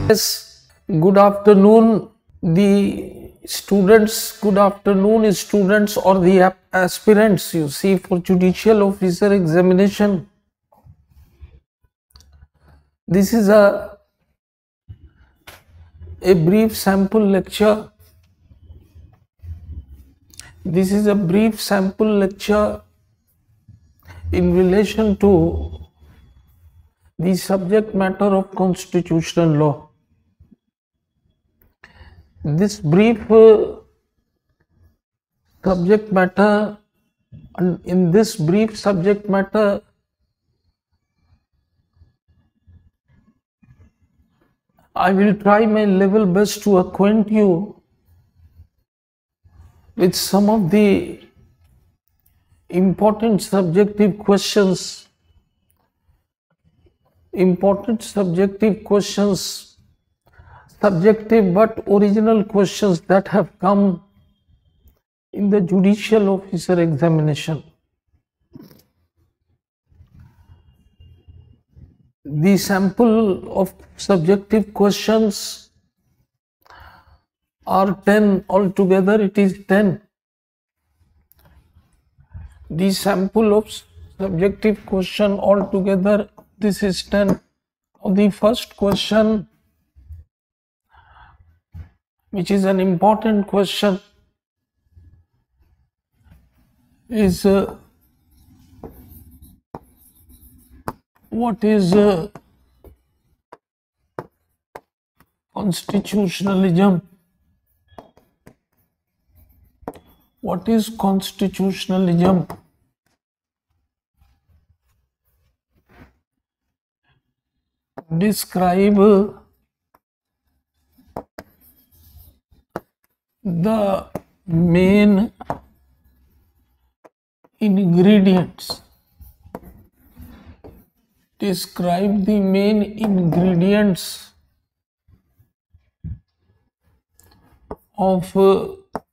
Yes, good afternoon, the students. Good afternoon, students or the aspirants. You see, for judicial officer examination, this is a brief sample lecture. This is a brief sample lecture in relation to the subject matter of constitutional law. This brief subject matter, and in this brief subject matter, I will try my level best to acquaint you with some of the important subjective questions, subjective but original questions that have come in the judicial officer examination. The sample of subjective questions are 10 altogether. It is 10. The sample of subjective question altogether, this is 10. The first question, which is an important question, is what is constitutionalism? What is constitutionalism? Describe the main ingredients. Describe the main ingredients of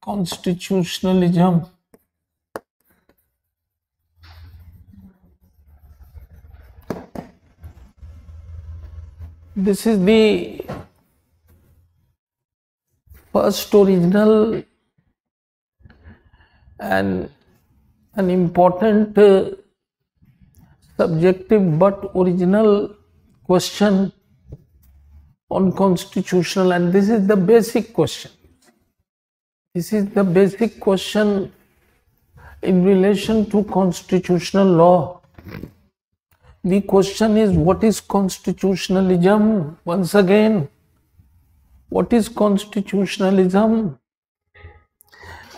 constitutionalism. This is the first original and an important subjective but original question on constitutional, and this is the basic question. This is the basic question in relation to constitutional law. The question is, what is constitutionalism? Once again, what is constitutionalism?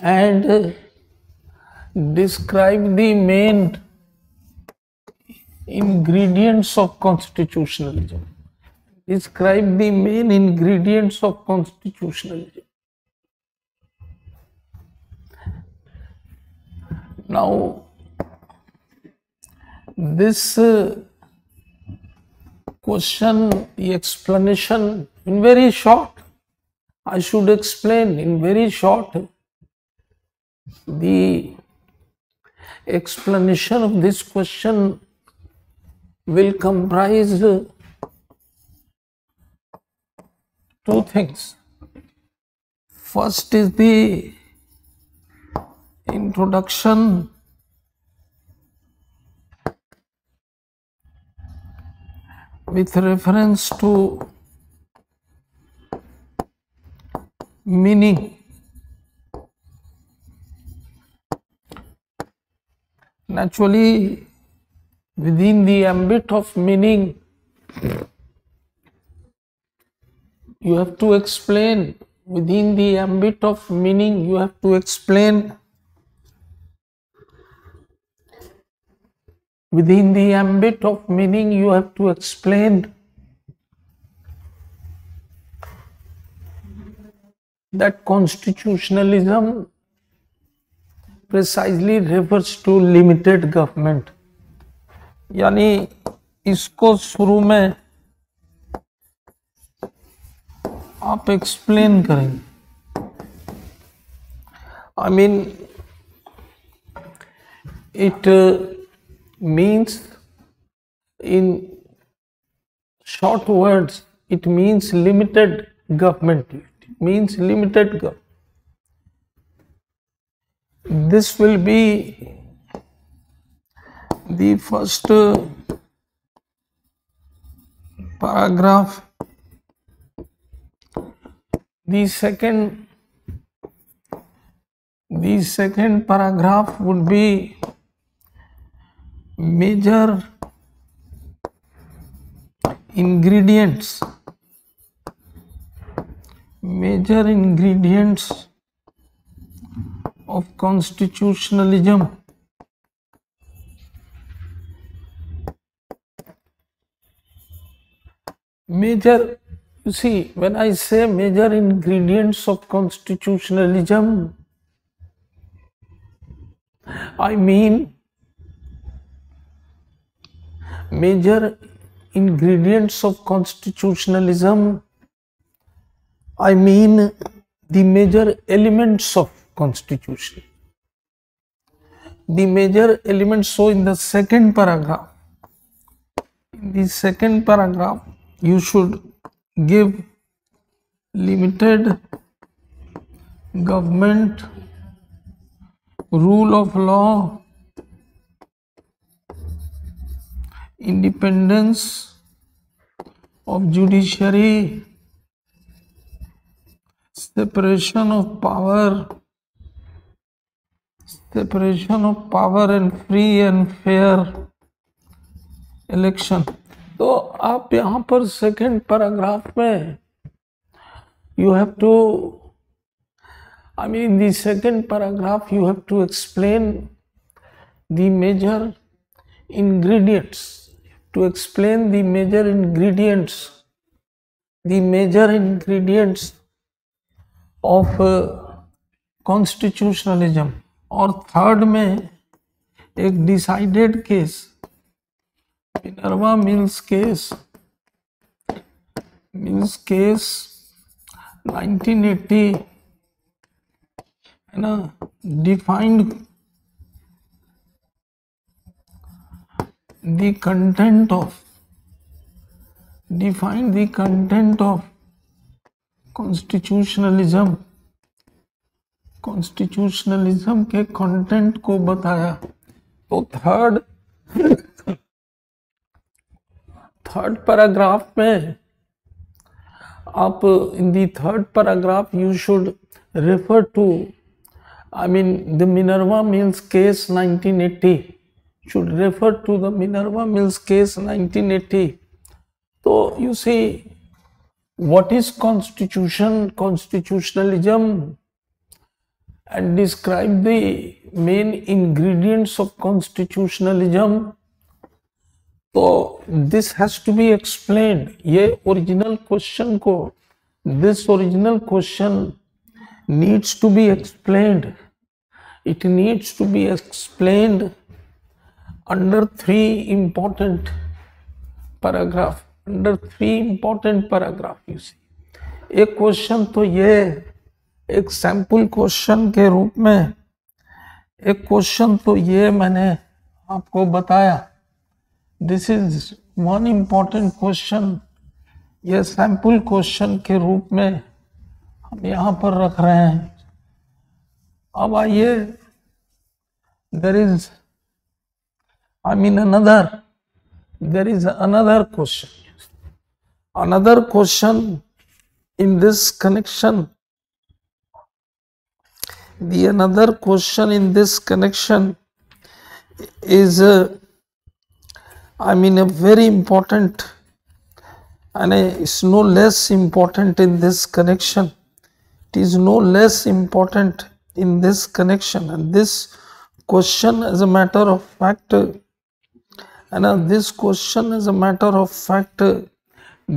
And describe the main ingredients of constitutionalism. Describe the main ingredients of constitutionalism. Now, this question, the explanation in very short, I should explain in very short. The explanation of this question will comprise two things. First is the introduction, with reference to meaning. Naturally, within the ambit of meaning, you have to explain. Within the ambit of meaning, you have to explain. Within the ambit of meaning, you have to explain that constitutionalism precisely refers to limited government. यानी इसको शुरू में आप explain करेंगे. I mean, it means in short words it means limited government. It means limited government. This will be the first paragraph. The second paragraph would be major ingredients of constitutionalism. Major, you see, when I say major ingredients of constitutionalism, I mean major ingredients of constitutionalism, I mean the major elements of constitution. The major elements, so in the second paragraph, you should give limited government, rule of law, independence of judiciary, separation of power and free and fair election. तो आप यहाँ पर second paragraph में you have to, I mean in the second paragraph you have to explain the major ingredients, of constitutionalism. और third में एक decided case, Minerva mills case 1980 है ना, defined the content of constitutionalism के content को बताया. तो थर्ड पैराग्राफ में आप, in the third paragraph you should refer to, I mean the Minerva Mills case 1980, should refer to the Minerva Mills case 1980. So you see, what is constitutionalism, and describe the main ingredients of constitutionalism. So this has to be explained. This original question needs to be explained. It needs to be explained under three important paragraph. You see, एक question तो ये एक sample question के रूप में, एक question तो ये मैंने आपको बताया. This is one important question. ये सैंपल क्वेश्चन के रूप में हम यहाँ पर रख रहे हैं. अब आइए, there is another question. Another question in this connection. The another question in this connection is, a very important, and it's no less important in this connection. It is no less important in this connection, and this question, as a matter of fact,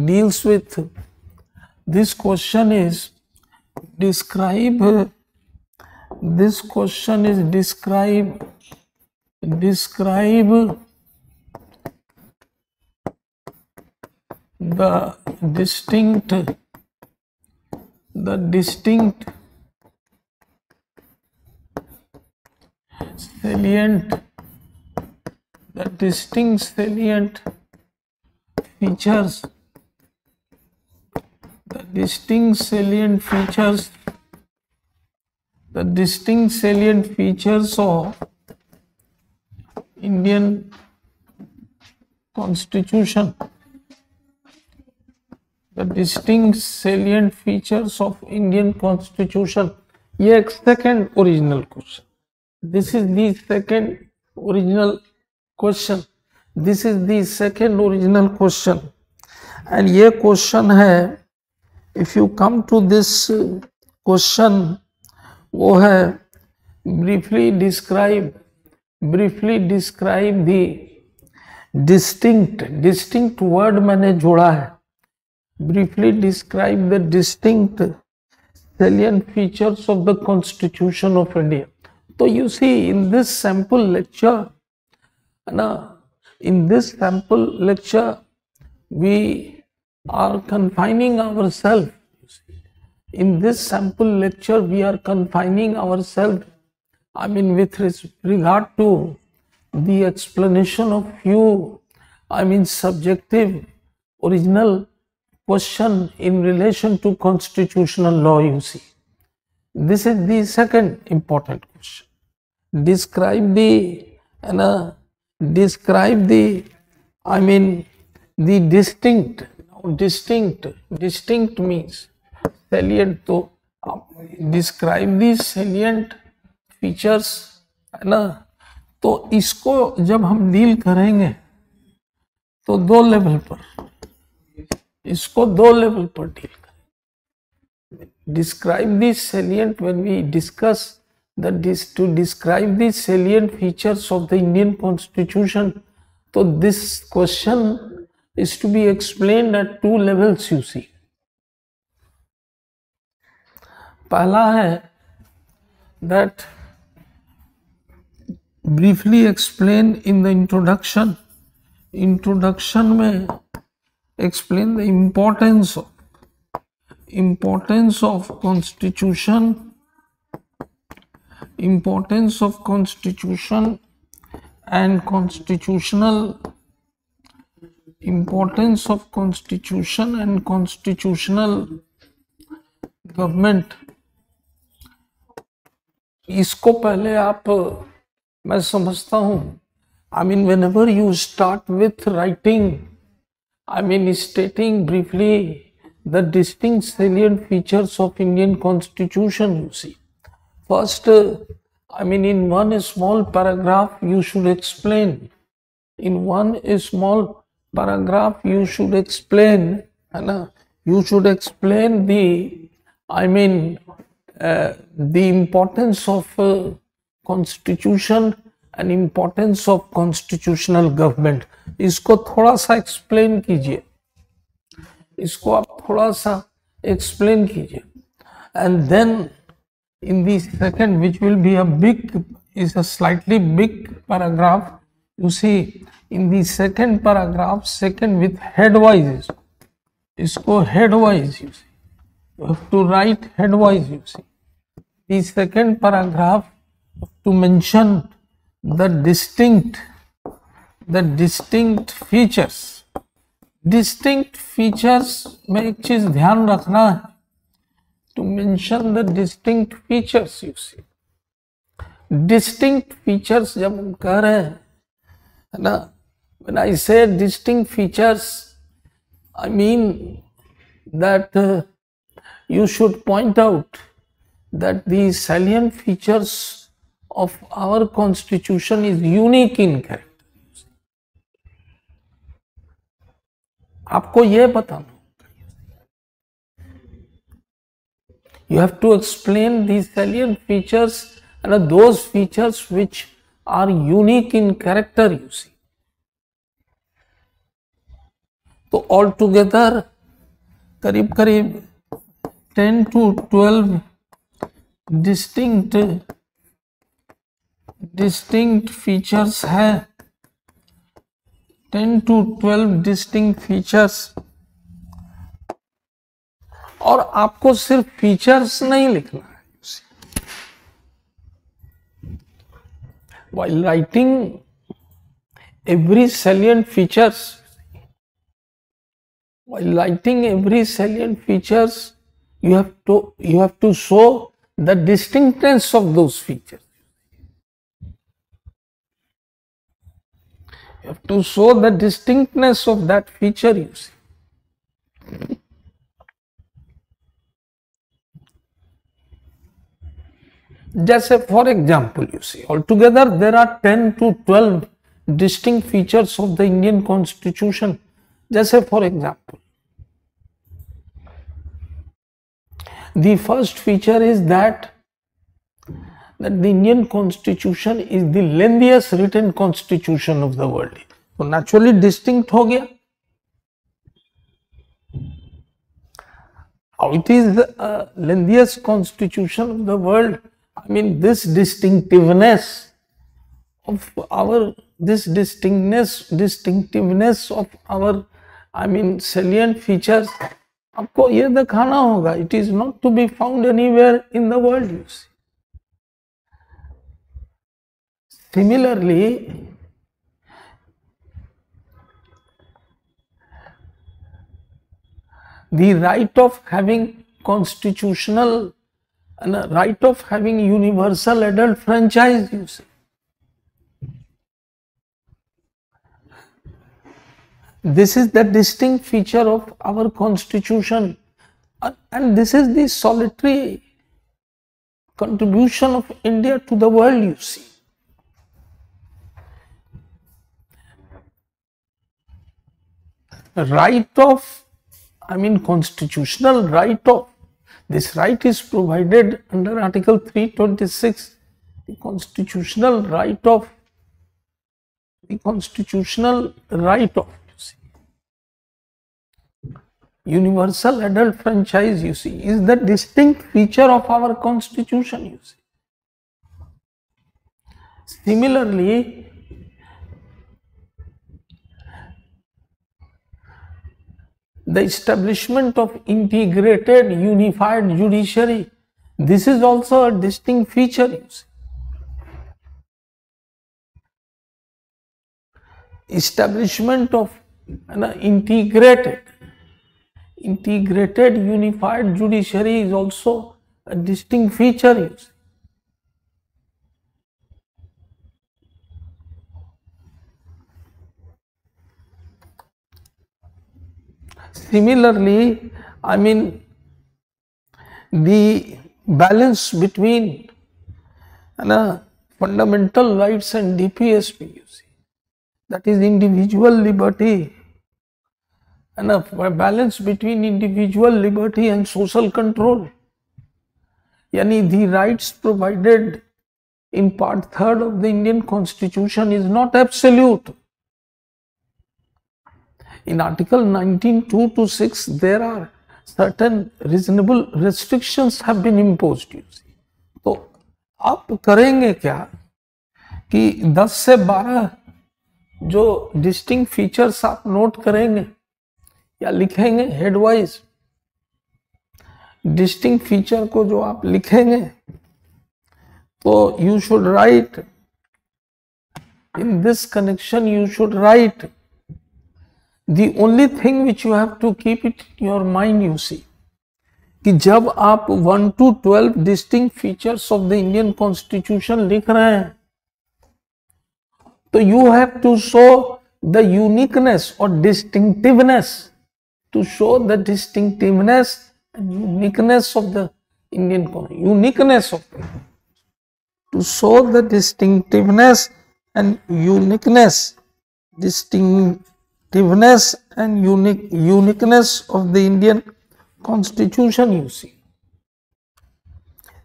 deals with. This question is describe. This question is describe the distinct salient features distinct salient features, the distinct salient features of Indian Constitution, the distinct salient features of Indian Constitution. ये एक second original question, this is the second original question, this is the second original question. And ये question है, if you come to this question, वो है briefly describe the distinct word मैंने जोड़ा है, briefly describe the distinct salient features of the Constitution of India. So you see, in this sample lecture, we are confining ourselves. In this sample lecture, we are confining ourselves, I mean, with regard to the explanation of few, I mean, subjective original question in relation to constitutional law. You see, this is the second important question. Describe the I mean, the distinct means salient. तो describe the salient features, है ना. तो इसको जब हम deal करेंगे तो दो लेवल पर डील करें. Describe the salient, when we discuss to describe the salient features of the Indian constitution, तो this question is to be explained at two levels. You see, पहला है that briefly explain in the introduction में explain the importance of constitution and constitutional government. इसको पहले मैं समझता हूं, I mean, whenever you start with writing, I mean, stating briefly the distinct salient features of Indian Constitution, you see. First, I mean, in one small paragraph, you should explain. In one small paragraph, you should explain the, I mean, the importance of Constitution and importance of constitutional government. इसको थोड़ा सा explain कीजिए, इसको आप थोड़ा सा explain कीजिए. And then in the second, which will be is a slightly big paragraph, you see, in the second paragraph, second with headwise, इसको headwise, you see, you have to write headwise. You see, the second paragraph to mention the distinct features में एक चीज ध्यान रखना है, to mention the distinct features. You see, distinct features जब हम कह रहे हैं, है ना, when I say distinct features, I mean that you should point out that the salient features of our constitution is unique in character. आपको ये बताना, you have to explain these salient features and those features which are unique in character. You see, तो altogether करीब 10 to 12 distinct features है, 10 to 12 distinct features. और आपको सिर्फ features नहीं लिखना है. While writing every salient features, While writing every salient features, you have to show the distinctness of those features. You have to show the distinctness of that feature, you see. जैसे for example you see all together there are 10 to 12 distinct features of the Indian constitution. जैसे for example the first feature is that the Indian constitution is the lengthiest written constitution of the world. तो naturally distinct हो गया. How it is the lengthiest constitution of the world? I mean, this distinctiveness of our salient features, आपको ये दिखाना होगा. It is not to be found anywhere in the world, you see. Similarly, the right of having constitutional and a right of having universal adult franchise, you see. This is the distinct feature of our constitution, and this is the solitary contribution of India to the world, you see. Right of, constitutional right of, this right is provided under Article 326, the constitutional right of, you see, universal adult franchise, you see, is the distinct feature of our constitution, you see. Similarly, the establishment of integrated unified judiciary, this is also a distinct feature, you see. Establishment of an integrated unified judiciary is also a distinct feature, you see. Similarly, the balance between fundamental rights and DPSP, you see, that is individual liberty, and a balance between individual liberty and social control. Yani the rights provided in Part 3rd of the Indian Constitution is not absolute. In Article 19(2) to 6, there are certain reasonable restrictions have been imposed, you see. तो आप करेंगे क्या कि 10 से 12 जो distinct features आप note करेंगे या लिखेंगे हेडवाइज, डिस्टिंक्ट फीचर को जो आप लिखेंगे, तो you should write in this connection, you should write the only thing which you have to keep it in your mind, you see, कि जब आप 1 to 12 distinct features of the Indian Constitution लिख रहे हैं, तो you have to show the uniqueness or distinctiveness, to show the distinctiveness and uniqueness of the Indian Constitution, to show the distinctiveness and uniqueness, and uniqueness of the Indian Constitution, you see.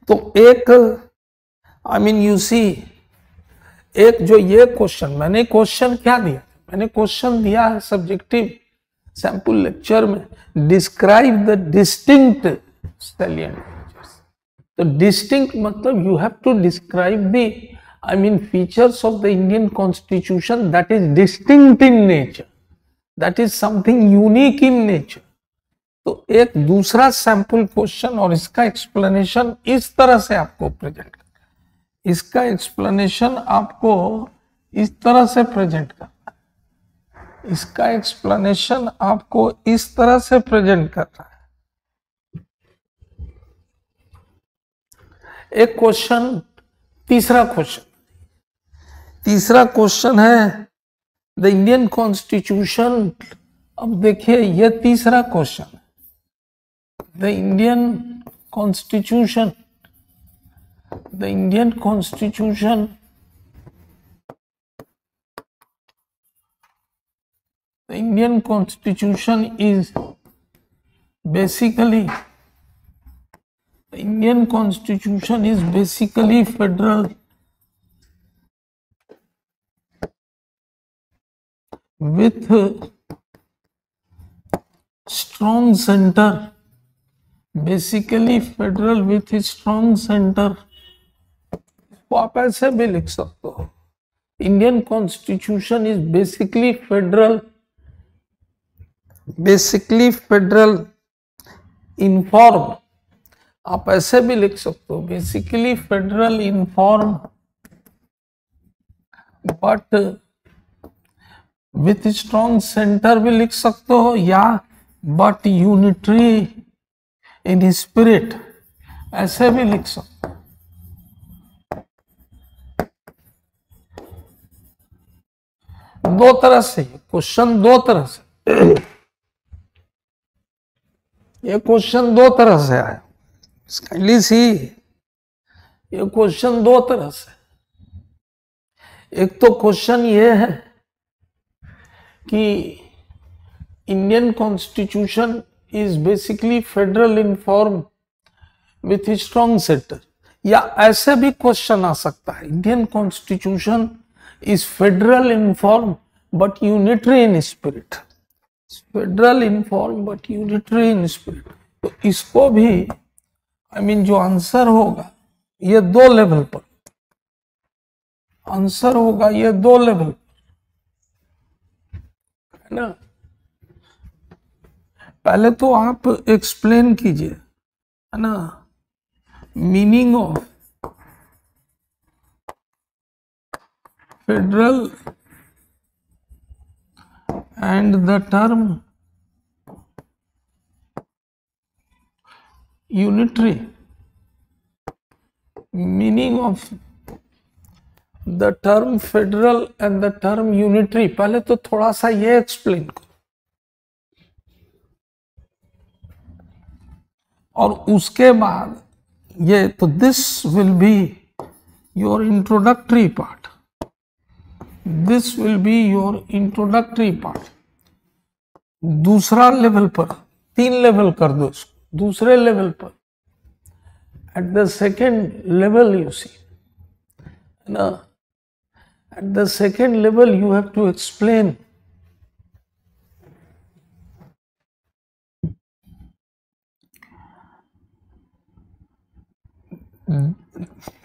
तो एक you see, एक जो ये question, मैंने question क्या दिया, मैंने question दिया है सब्जेक्टिव सैंपल लेक्चर में, describe the distinct salient features. तो डिस्टिंक्ट मतलब you have to describe the features of the Indian Constitution that is distinct in nature, that is something unique in nature. तो एक दूसरा sample question और इसका explanation इस तरह से आपको प्रेजेंट करना, इसका एक्सप्लेनेशन आपको इस तरह से प्रेजेंट करना. इसका एक्सप्लेनेशन आपको इस तरह से प्रेजेंट कर रहा है। एक क्वेश्चन, तीसरा क्वेश्चन है द इंडियन कॉन्स्टिट्यूशन। अब देखिए ये तीसरा क्वेश्चन है, the Indian constitution is basically federal with strong center, तो आप ऐसे भी लिख सकते हो, Indian constitution is basically federal inform, आप ऐसे भी लिख सकते हो, basically federal inform but with strong centre भी लिख सकते हो, या बट यूनिटरी इन स्पिरिट, ऐसे भी लिख सकते हो। दो तरह से क्वेश्चन, ये क्वेश्चन दो तरह से आया। काइंडली सी, ये क्वेश्चन दो तरह से, एक तो क्वेश्चन ये है कि Indian constitution is basically federal in form with strong centre, या ऐसे भी क्वेश्चन आ सकता है Indian constitution is federal in form but unitary in spirit, federal in form but unitary in spirit. तो इसको भी जो आंसर होगा ये दो लेवल पर, आंसर होगा ये दो लेवल पर, है ना। पहले तो आप एक्सप्लेन कीजिए, है ना, meaning of federal and the term unitary, meaning of the term federal and the term unitary। पहले तो थोड़ा सा ये एक्सप्लेन करो, और उसके बाद ये, तो this will be your introductory part, this will be your introductory part. दूसरा लेवल पर, तीन लेवल कर दो इसको, दूसरे लेवल पर, at the second level you see ना, at the second level you have to explain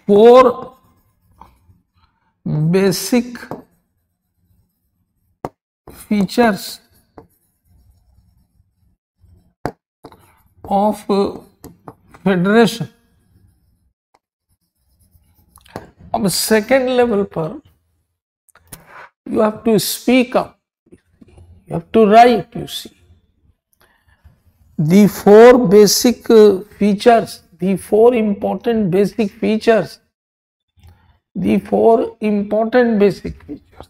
four basic features of federation. अब सेकेंड लेवल पर you have to speak up, you have to write, you see the four basic features, the four important basic features, the four important basic features।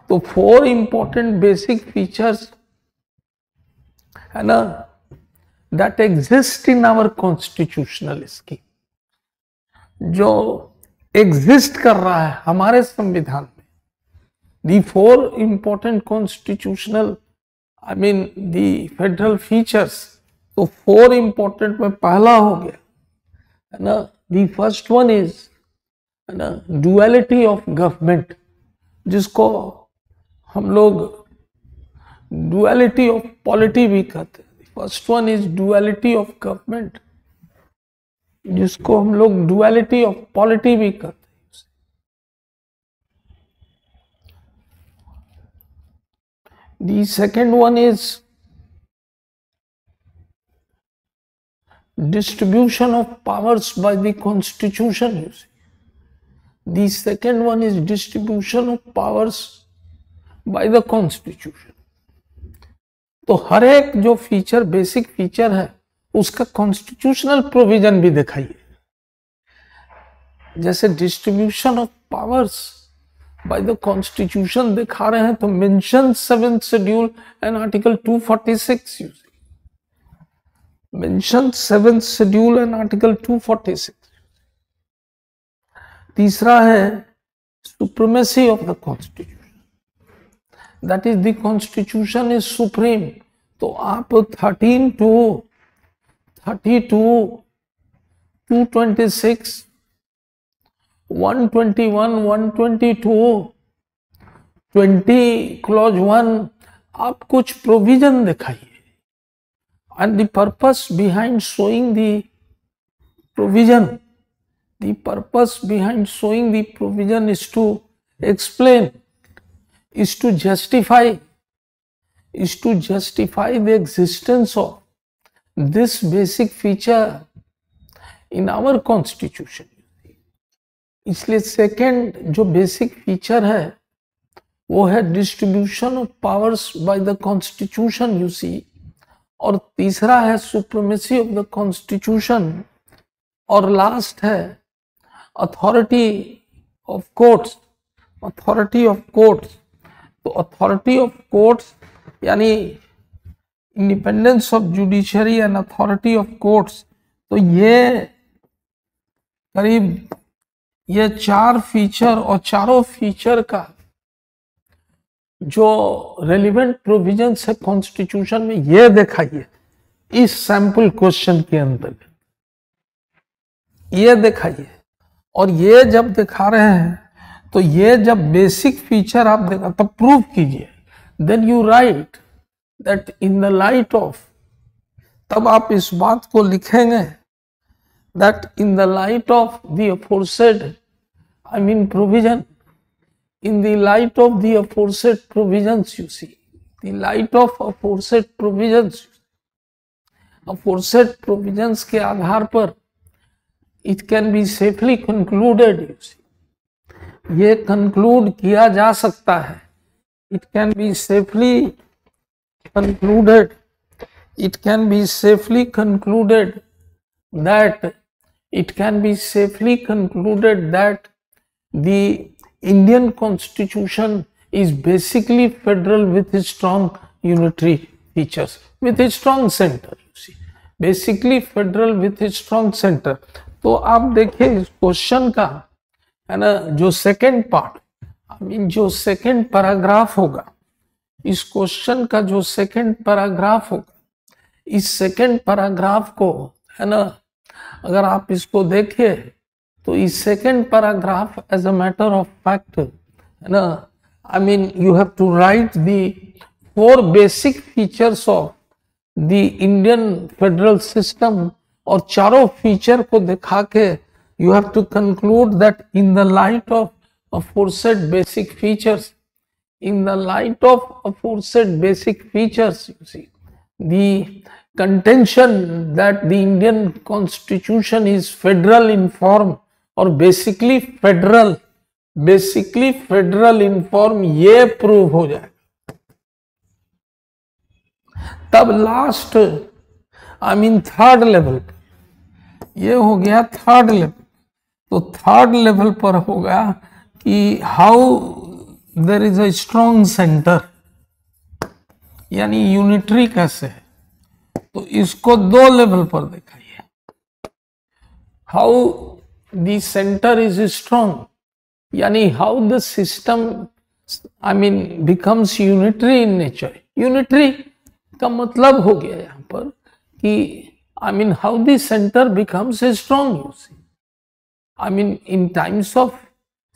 तो four important basic features है ना, that exist in our constitutional scheme, जो exist कर रहा है हमारे संविधान में। the four important constitutional, the federal features, तो four important में पहला हो गया, है ना, the first one is, है ना, duality of government, जिसको हम लोग duality of polity भी कहते हैं। First one is duality of government, जिसको हम लोग डुअलिटी ऑफ पॉलिटी भी कहते हैं। The second one is distribution of powers by the constitution. The second one is distribution of powers by the constitution. तो हर एक जो फीचर बेसिक फीचर है उसका कॉन्स्टिट्यूशनल प्रोविजन भी दिखाइए. जैसे distribution of powers by the constitution दिखा रहे हैं तो mention 7th schedule and article 246 use. Mention 7th schedule and article 246. तीसरा है supremacy of the constitution. That is the constitution is supreme. तो आप 13 to 32, 226, 121, 122, 20 clause 1 आप कुछ प्रोविजन दिखाइए. And the purpose behind showing the provision, the purpose behind showing the provision is to explain, is to justify the existence of this basic feature in our constitution. इसलिए second जो basic feature है वो है distribution of powers by the constitution you see. और तीसरा है supremacy of the constitution. और last है authority of courts. Authority of courts. तो अथॉरिटी ऑफ कोर्ट्स यानी independence of judiciary and authority of courts. तो ये करीब ये 4 फीचर और चारों फीचर का जो रेलिवेंट प्रोविजंस है कॉन्स्टिट्यूशन में ये दिखाइए इस सैंपल क्वेश्चन के अंतर्गत. ये दिखाइए. और ये जब दिखा रहे हैं तो ये जब बेसिक फीचर आप देखा तब प्रूव कीजिए. Then you write that in the light of, तब आप इस बात को लिखेंगे that in the light of the aforesaid, provision, in the light of the aforesaid provisions, you see, the light of aforesaid provisions के आधार पर it can be safely concluded, you see, ये conclude किया जा सकता है. It can be safely concluded, it can be safely concluded that it can be safely concluded that the Indian constitution is basically federal with its strong unitary features, with its strong center, you see, basically federal with its strong center. तो आप देखिए इस question का है ना जो second part जो second paragraph होगा, इस क्वेश्चन का जो सेकेंड पैराग्राफ होगा, इस सेकेंड पैराग्राफ को है ना अगर आप इसको देखिए तो इस second paragraph as a matter of fact है ना you have to write the 4 basic features of the Indian federal system. और चारों फीचर को दिखा के you have to conclude that in the light of aforesaid basic features, in the light of aforesaid basic features you see the contention that the Indian constitution is federal in form or basically federal in form ये प्रूव हो जाएगा. तब last third level ये हो गया third level. तो third level पर होगा कि how there is a strong centre यानी यूनिटरी कैसे है. तो इसको 2 लेवल पर दिखाइए. How the centre is strong यानी how the system becomes unitary in nature. Unitary का मतलब हो गया यहाँ पर कि how the centre becomes strong you see in times of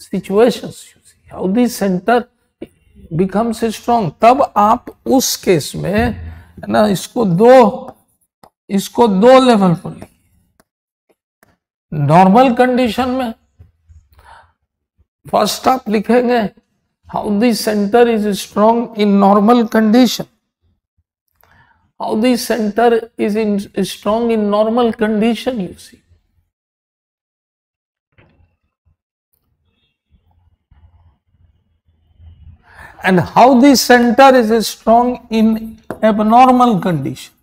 situations you see how the centre becomes strong. तब आप उस केस में है ना इसको दो लेवल पर लिखिए. नॉर्मल कंडीशन में फर्स्ट आप लिखेंगे how the centre is strong in normal condition. How the centre is strong in normal condition you see. and how the center is strong in abnormal condition.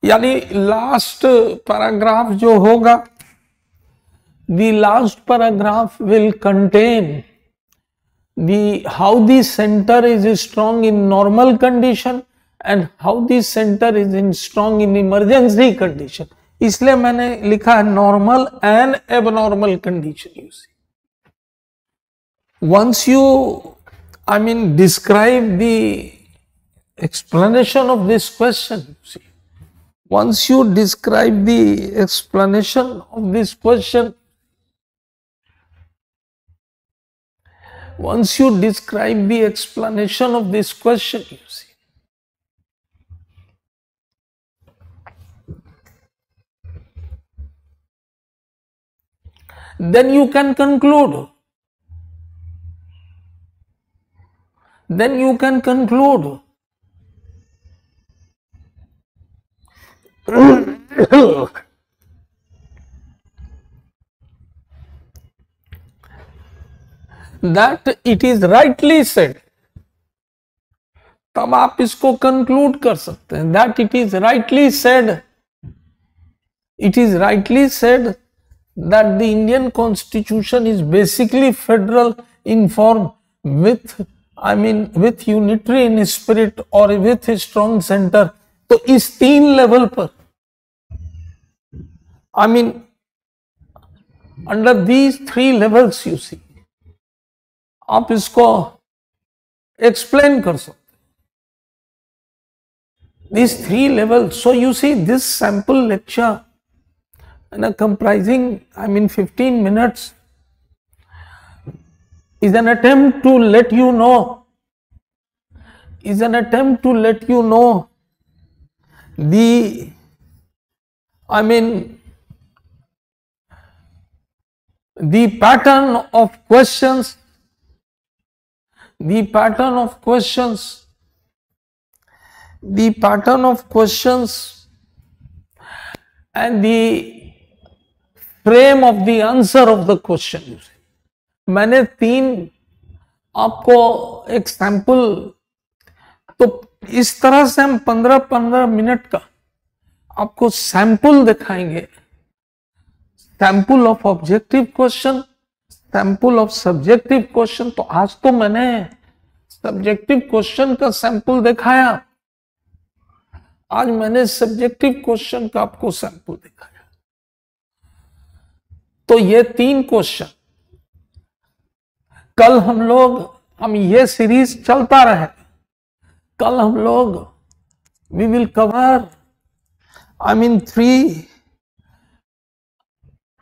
यानी last paragraph जो होगा, the last paragraph will contain the how the center is strong in normal condition and how the center is in strong in emergency condition. इसलिए मैंने लिखा है normal and abnormal condition. You see, once you describe the explanation of this question, you see, once you describe the explanation of this question, once you describe the explanation of this question, you see, then you can conclude. Then you can conclude. That it is rightly said. तब आप इसको conclude कर सकते हैं. That it is rightly said. It is rightly said that the Indian Constitution is basically federal in form with unitary in spirit or with a strong center. तो इस 3 level पर under these 3 levels you see, आप इसको explain कर सकते. These 3 levels. So you see, this sample lecture comprising 15 minutes is an attempt to let you know, the the pattern of questions, and the frame of the answer of the question. मैंने 3 आपको एक sample, तो इस तरह से हम 15-15 minute का आपको सैंपल दिखाएंगे. Sample of objective question, sample of subjective question. तो आज तो मैंने सब्जेक्टिव क्वेश्चन का सैंपल दिखाया, आज मैंने सब्जेक्टिव क्वेश्चन का आपको सैंपल दिखाया. तो ये 3 क्वेश्चन कल हम ये सीरीज चलता रहे. कल हम लोग we will cover 3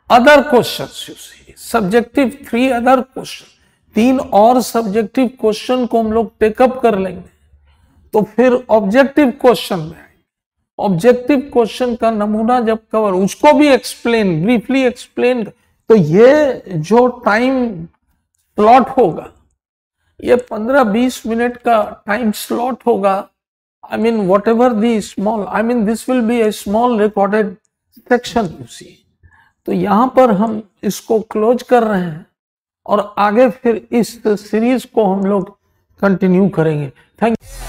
other questions. You see, subjective 3 other question, 3 और सब्जेक्टिव क्वेश्चन को हम लोग टेकअप कर लेंगे. तो फिर ऑब्जेक्टिव क्वेश्चन में, ऑब्जेक्टिव क्वेश्चन का नमूना जब कवर, उसको भी एक्सप्लेन, ब्रीफली एक्सप्लेन. तो ये जो टाइम स्लॉट होगा, ये 15-20 मिनट का टाइम स्लॉट होगा. whatever the small, this will be a small recorded section, you see. तो यहां पर हम इसको क्लोज कर रहे हैं और आगे फिर इस सीरीज को हम लोग कंटिन्यू करेंगे. Thank you.